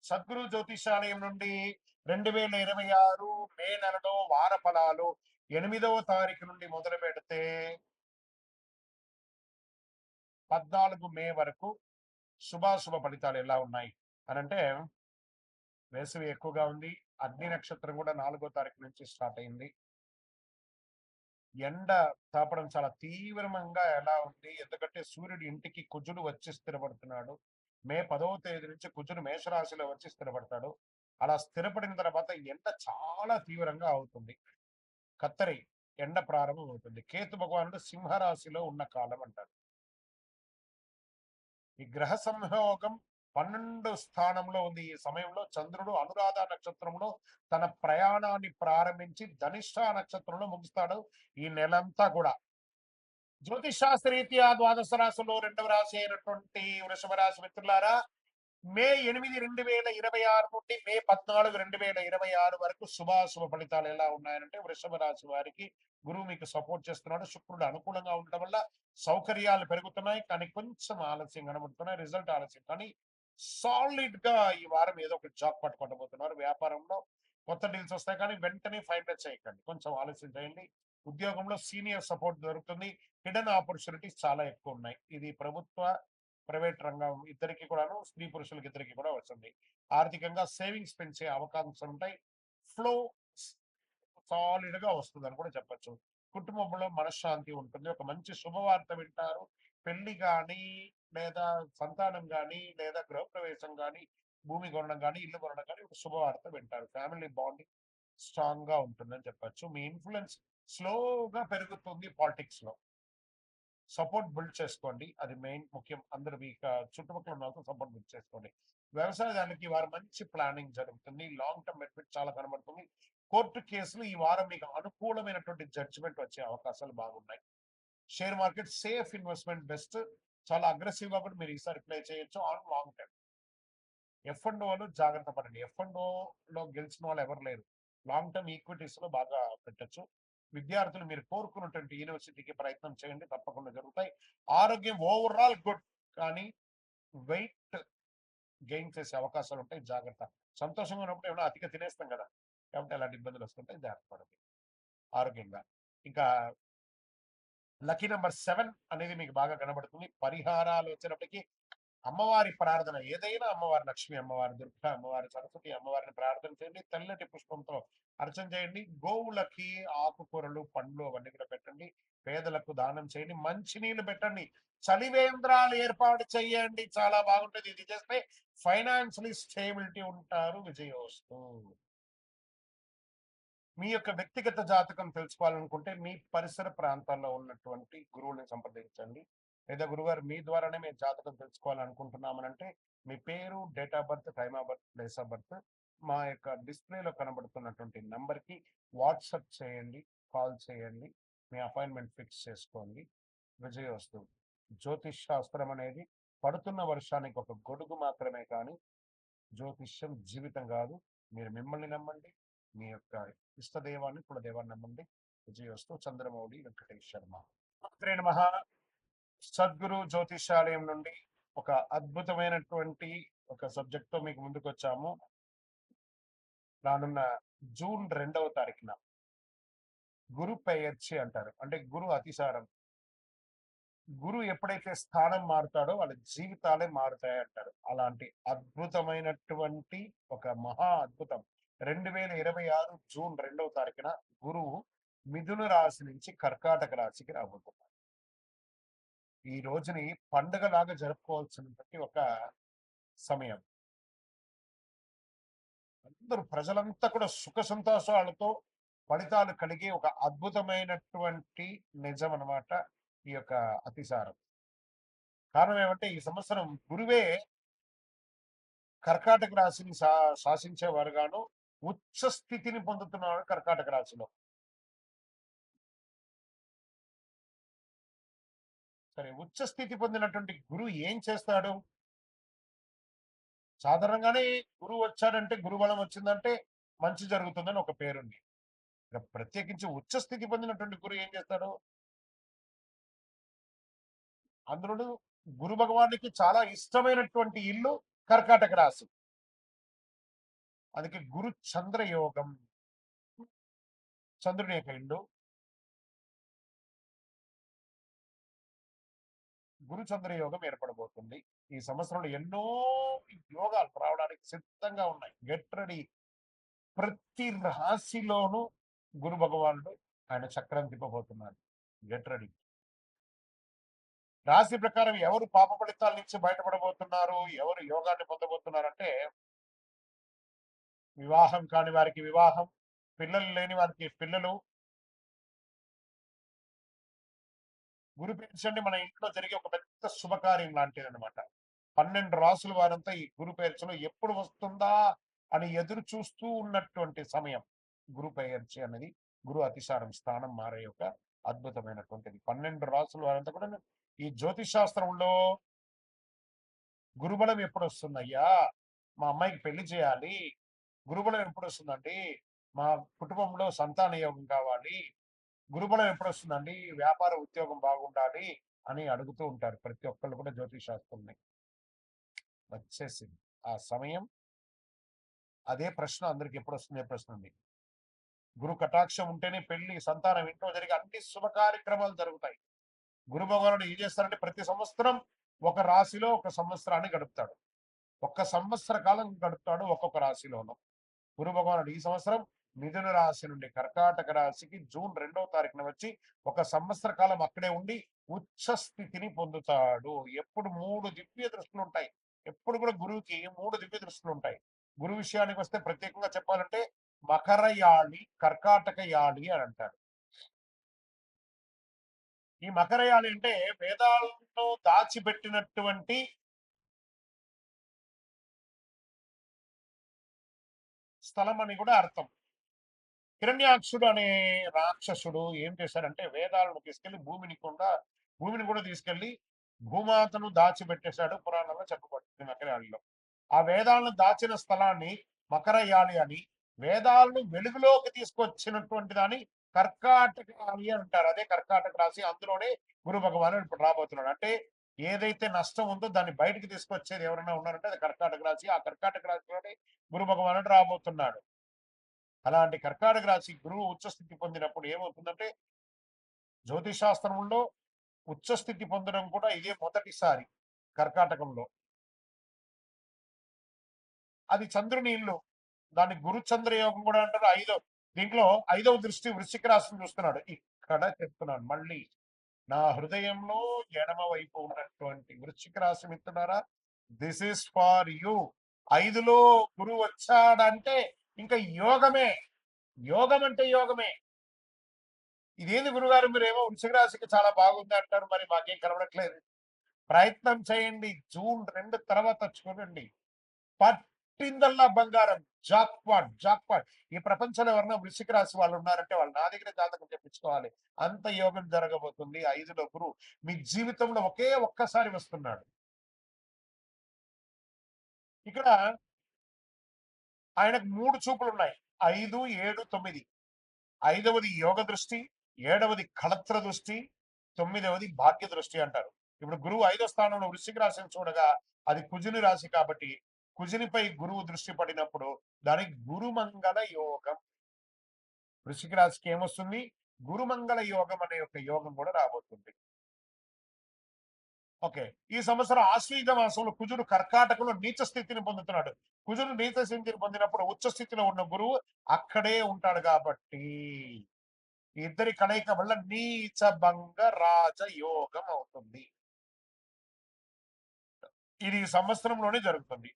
సద్గురు జ్యోతిషాలయం నుండి 2026 మే నెలలో వార ఫలాలు 8వ తారీఖు నుండి మొదలు పెడితే 14 మే వరకు శుభాశుభ ఫలితాలు ఎలా ఉన్నాయి అనంటే, వేసవి ఎక్కువగా ఉంది. అగ్ని నక్షత్రం కూడా 4వ తారీఖు నుంచి స్టార్ట్ అయింది. ఎండ తాపడం చాలా తీవ్రంగా ఎలా ఉంది, ఎందుకంటే సూర్యుడు ఇంటికి కుజుడు వచ్చి స్థిరపడుతున్నాడు. మే 10వ తేదీ నుంచి కుజుడు మేషరాశిలో వచ్చి స్థిరపడతాడు. అలా స్థిరపడిన తర్వాత ఎండ చాలా తీవ్రంగా అవుతుంది. కత్తరి ఎండ ప్రారంభం అవుతుంది. కేతు భగవానుడు సింహరాశిలో ఉన్న కాలం అంటారు. ఈ గ్రహ సంయోగం 12 స్థానంలో ఉంది. ఈ సమయంలో చంద్రుడు అనురాధ నక్షత్రంలో తన ప్రయాణాన్ని ప్రారంభించి ధనిష్ట నక్షత్రంలో ముగిస్తాడు ఈ నెలంతా కూడా. జ్యోతిష్ శాస్త్రరీత్యా ద్వాదశ రాశుల్లో 2వ రాశి అయినటువంటి వృషభ రాశి మిత్రులారా, మే 8, 2026 నుండి మే 14, 2026 వరకు శుభాశుభ ఫలితాలు ఎలా ఉన్నాయంటే, వృషభ రాశి వారికి గురువు మీకు సపోర్ట్ చేస్తున్నాడు. శుక్రుడు అనుకూలంగా ఉండటం వల్ల సౌకర్యాలు పెరుగుతున్నాయి, కానీ కొంచెం ఆలస్యం కనబడుతున్నాయి. రిజల్ట్ ఆలస్యం, కానీ సాలిడ్ గా ఈ వారం ఏదో ఒక జాబ్ పట్టుకోబోతున్నారు. వ్యాపారంలో కొత్త డీల్స్ వస్తాయి, కానీ వెంటనే ఫైనల్ చేయకండి, కొంచెం ఆలస్యం చేయండి. ఉద్యోగంలో సీనియర్ సపోర్ట్ దొరుకుతుంది. హిడెన్ ఆపర్చునిటీస్ చాలా ఎక్కువ ఉన్నాయి. ఇది ప్రభుత్వ ప్రైవేట్ రంగం ఇద్దరికి కూడాను, స్త్రీ పురుషులకి ఇద్దరికి కూడా వస్తుంది. ఆర్థికంగా సేవింగ్స్ పెంచే అవకాశాలు ఉంటాయి. ఫ్లో సాలిడ్ గా వస్తుందని కూడా చెప్పొచ్చు. కుటుంబంలో మనశ్శాంతి ఉంటుంది. ఒక మంచి శుభవార్త వింటారు. పెళ్లి గాని, లేదా సంతానం గాని, లేదా గృహప్రవేశం గాని, భూమి కొనడం గాని, ఇల్లు కొనడం గాని ఒక శుభవార్త వింటారు. ఫ్యామిలీ బాండింగ్ స్ట్రాంగ్ గా ఉంటుందని చెప్పొచ్చు. మీ ఇన్ఫ్లుయెన్స్ స్లోగా పెరుగుతుంది పాలిటిక్స్ లో. సపోర్ట్ బిల్డ్ చేసుకోండి, అది మెయిన్ ముఖ్యం. అందరూ మీ చుట్టుపక్కల ఉన్న వాళ్ళతో సపోర్ట్ బిల్డ్ చేసుకోండి. వ్యవసాయానికి వారు మంచి ప్లానింగ్ జరుగుతుంది. లాంగ్ టర్మ్ బెనిఫిట్ చాలా కనబడుతుంది. కోర్టు కేసులు ఈ వారం మీకు అనుకూలమైనటువంటి జడ్జిమెంట్ వచ్చే అవకాశాలు బాగున్నాయి. Share market safe investment best. చాలా అగ్రెసివ్ గా కూడా మీరు ఈసారి ప్లే చేయొచ్చు on long term. F and ఓలో జాగ్రత్త పడండి. ఎఫ్ అండ్ ఓలో గెలిచిన వాళ్ళు ఎవరు లేరు. లాంగ్ టర్మ్ ఈక్విటీస్ లో బాగా పెట్టచ్చు. విద్యార్థులు మీరు కోరుకున్నటువంటి యూనివర్సిటీకి ప్రయత్నం చేయండి, తప్పకుండా జరుగుతాయి. ఆరోగ్యం ఓవరాల్ గుడ్, కానీ వెయిట్ గెయిన్ చేసే అవకాశాలు ఉంటాయి, జాగ్రత్త. సంతోషంగా ఉన్నప్పుడు ఏమైనా అతిగా తినేస్తాం కదా, కాబట్టి అలాంటి ఇబ్బందులు వస్తుంటాయి, జాగ్రత్త పడండి ఆరోగ్యంగా. ఇంకా లక్కీ నెంబర్ 7 అనేది మీకు బాగా కనబడుతుంది. పరిహారాలు వచ్చినప్పటికీ అమ్మవారి ప్రార్థన, ఏదైనా అమ్మవారి, లక్ష్మి అమ్మవారి, దుర్గా అమ్మవారి, సరస్వతి అమ్మవారిని ప్రార్థన చేయండి. తెల్లటి పుష్పంతో అర్చన చేయండి. గోవులకి ఆకుకూరలు, పండ్లు అవన్నీ కూడా పెట్టండి. పేదలకు దానం చేయండి. మంచినీళ్ళు పెట్టండి. చలివేంద్రాలు ఏర్పాటు చేయండి, చాలా బాగుంటుంది. ఇది చేస్తే ఫైనాన్షియలీ స్టేబిలిటీ ఉంటారు. విజయోస్తు. మీ యొక్క వ్యక్తిగత జాతకం తెలుసుకోవాలనుకుంటే మీ పరిసర ప్రాంతాల్లో ఉన్నటువంటి గురువుని సంప్రదించండి. లేదా గురుగారు మీ ద్వారానే మేము జాతకం తెలుసుకోవాలనుకుంటున్నామనంటే మీ పేరు, date of birth, time of birth, place of birth మా యొక్క డిస్ప్లేలో కనబడుతున్నటువంటి నంబర్కి వాట్సాప్ చేయండి, కాల్ చేయండి. మీ అపాయింట్మెంట్ ఫిక్స్ చేసుకోండి. విజయోస్తు. జ్యోతిష్ శాస్త్రం అనేది పడుతున్న వర్షానికి ఒక గొడుగు మాత్రమే, కానీ జ్యోతిష్యం జీవితం కాదు. మీరు మిమ్మల్ని నమ్మండి, మీ యొక్క ఇష్టదైవాన్ని, కులదైవాన్ని నమ్మండి. విజయోస్తు. చంద్రమౌళి వెంకటేష్ శర్మ. శ్రీ నమః. సద్గురు జ్యోతిషాలయం నుండి ఒక అద్భుతమైనటువంటి ఒక సబ్జెక్ట్ తో మీకు ముందుకు వచ్చాము. రానున్న జూన్ 2వ తారీఖున గురు పెయర్చి అంటారు, అంటే గురు అతిసారం. గురు ఎప్పుడైతే స్థానం మారుతాడో వాళ్ళ జీవితాలే మారుతాయి అంటారు. అలాంటి అద్భుతమైనటువంటి ఒక మహా అద్భుతం 2026 జూన్ 2వ తారీఖున గురువు మిథున రాశి నుంచి కర్కాటక రాశికి రాబోతున్నారు. ఈ రోజుని పండుగలాగా జరుపుకోవాల్సినటువంటి ఒక సమయం. అందరూ ప్రజలంతా కూడా సుఖ సంతోషాలతో ఫలితాలు కలిగే ఒక అద్భుతమైనటువంటి నిజం అన్నమాట ఈ యొక్క అతిసారం. కారణం ఏమంటే, ఈ సంవత్సరం గురువే కర్కాటక రాశిని శాసించేవారుగాను ఉచ్చ స్థితిని పొందుతున్నాడు కర్కాటక రాశిలో. సరే, ఉచ్చ స్థితి పొందినటువంటి గురువు ఏం చేస్తాడు? సాధారణంగానే గురువు వచ్చాడంటే, గురుబలం వచ్చిందంటే మంచి జరుగుతుందని ఒక పేరుంది. ఇక ప్రత్యేకించి ఉచ్చ స్థితి పొందినటువంటి గురువు ఏం చేస్తాడు? అందులోను గురు భగవానికి చాలా ఇష్టమైనటువంటి ఇల్లు కర్కాటక రాశి. అందుకే గురు చంద్ర యోగం. చంద్రుని యొక్క ఇల్లు గురు చంద్ర యోగం ఏర్పడబోతుంది. ఈ సంవత్సరంలో ఎన్నో యోగాలు రావడానికి సిద్ధంగా ఉన్నాయి. Get ready. ప్రతి రాశిలోనూ గురు భగవానుడు ఆయన చక్రం తిప్పబోతున్నాడు. Get ready. రాశి ప్రకారం ఎవరు పాప ఫలితాల నుంచి బయటపడబోతున్నారు, ఎవరు యోగాన్ని పొందబోతున్నారంటే, వివాహం కాని వారికి వివాహం, పిల్లలు లేని వారికి పిల్లలు. గురు పేర్చండి మన ఇంట్లో జరిగే ఒక పెద్ద శుభకార్యం లాంటిది అనమాట. 12 రాసుల వారంతా ఈ గురు పేర్చలో ఎప్పుడు వస్తుందా అని ఎదురు చూస్తూ ఉన్నటువంటి సమయం. గురు పేర్చి అనేది గురు అతిసారం స్థానం మారే యొక్క అద్భుతమైనటువంటిది. 12 రాసుల వారంతా కూడా ఈ జ్యోతిష్ శాస్త్రంలో గురుబలం ఎప్పుడు వస్తుందయ్యా, మా అమ్మాయికి పెళ్లి చేయాలి, గురుబలం ఎప్పుడు వస్తుందండి, మా కుటుంబంలో సంతాన యోగం కావాలి, గురుబలం ఎప్పుడు వస్తుందండి, వ్యాపార ఉద్యోగం బాగుండాలి అని అడుగుతూ ఉంటారు ప్రతి ఒక్కళ్ళు కూడా జ్యోతిష్ శాస్త్రంని. వచ్చేసింది ఆ సమయం. అదే ప్రశ్న అందరికి ఎప్పుడు వస్తుంది ప్రశ్న ఉంది. గురు కటాక్షం ఉంటేనే పెళ్లి, సంతానం, ఇంట్లో జరిగే అన్ని శుభ కార్యక్రమాలు జరుగుతాయి. గురు భగవానుడు ఏం చేస్తారంటే ప్రతి సంవత్సరం ఒక రాశిలో ఒక సంవత్సరాన్ని గడుపుతాడు. ఒక్క సంవత్సర కాలం గడుపుతాడు ఒక్కొక్క రాశిలోనూ. గురు భగవానుడు ఈ సంవత్సరం మిథున రాశి నుండి కర్కాటక రాశికి జూన్ 2వ తారీఖున వచ్చి ఒక సంవత్సర కాలం అక్కడే ఉండి ఉచ్చ స్థితిని పొందుతాడు. ఎప్పుడు 3 దివ్య దృష్టిలు ఉంటాయి. ఎప్పుడు కూడా గురువుకి 3 దివ్య దృష్టిలు ఉంటాయి. గురువు విషయానికి వస్తే ప్రత్యేకంగా చెప్పాలంటే మకర యాళి, కర్కాటక యాళి అని అంటారు. ఈ మకర యాళి అంటే వేదాలను దాచిపెట్టినటువంటి స్థలం అని కూడా అర్థం. హిరణ్యాక్షుడు అనే రాక్షసుడు ఏం చేశాడంటే వేదాలను తీసుకెళ్లి భూమిని కూడా తీసుకెళ్లి భూమాతను దాచిపెట్టేశాడు. పురాణంలో చెప్పబడుతుంది మకరయాళిలో. ఆ వేదాలను దాచిన స్థలాన్ని మకరయాళి అని, వేదాలను వెలుగులోకి తీసుకొచ్చినటువంటి దాన్ని కర్కాటక యాళి అంటారు. అదే కర్కాటక రాశి. అందులోనే గురు భగవానుడు ఇప్పుడు రాబోతున్నాడు. అంటే ఏదైతే నష్టం ఉందో దాన్ని బయటికి తీసుకొచ్చేది ఎవరైనా ఉన్నారంటే అది కర్కాటక రాశి. ఆ కర్కాటక రాశిలోనే గురు భగవానుడు రాబోతున్నాడు. అలాంటి కర్కాటక రాశి గురువు ఉచ్చస్థితి పొందినప్పుడు ఏమవుతుందంటే, జ్యోతిష్ శాస్త్రంలో ఉచ్చస్థితి పొందడం కూడా ఇదే మొదటిసారి కర్కాటకంలో. అది చంద్రుని ఇల్లు. దాన్ని గురు చంద్ర యోగం కూడా అంటారు. దీంట్లో 5వ దృష్టి వృశ్చిక రాశిని చూస్తున్నాడు. ఇక్కడ చెప్తున్నాను మళ్ళీ, నా హృదయంలో ఎడమ వైపు ఉన్నటువంటి వృశ్చిక రాశి మిత్రులారా, దిస్ ఈస్ ఫార్ యూ. 5లో గురువు వచ్చాడంటే ఇంకా యోగమే. యోగం అంటే యోగమే. ఇదేంది గురుగారు మీరేమో వృశ్చిక రాశికి చాలా బాగుంది అంటారు, మరి మాకేం కనబడట్లేదు. ప్రయత్నం చేయండి. జూన్ 2 తర్వాత చూడండి. పట్టిందల్లా బంగారం. Jackpot jackpot. ఈ ప్రపంచంలో ఎవరైనా వృశ్చిక రాశి వాళ్ళు ఉన్నారంటే వాళ్ళు నా దగ్గర జాతకం తెప్పించుకోవాలి. అంత యోగం జరగబోతుంది. 5లో గురువు మీ జీవితంలో ఒక్కసారి వస్తున్నాడు. ఇక్కడ ఆయనకు 3 చూపులు ఉన్నాయి. 5, 7, 9. 5వది యోగ దృష్టి, 7వది కళత్ర దృష్టి, 9వది భాగ్య దృష్టి అంటారు. ఇప్పుడు గురువు 5వ స్థానంలో వృశ్చిక రాశిని చూడగా అది కుజుని రాశి కాబట్టి కుజునిపై గురువు దృష్టి పడినప్పుడు దానికి గురుమంగళ యోగం. వృశ్చిక రాశికి ఏమొస్తుంది? గురుమంగళ యోగం అనే ఒక యోగం కూడా రాబోతుంది. ఓకే. ఈ సంవత్సరం ఆశ్వీజ మాసంలో కుజుడు కర్కాటకంలో నీచ స్థితిని పొందుతున్నాడు. కుజుడు నీచ స్థితిని పొందినప్పుడు ఉచ్చ స్థితిలో ఉన్న గురువు అక్కడే ఉంటాడు కాబట్టి ఇద్దరి కలయిక వల్ల నీచ భంగ రాజ యోగం అవుతుంది. ఇది ఈ సంవత్సరంలోనే జరుగుతుంది.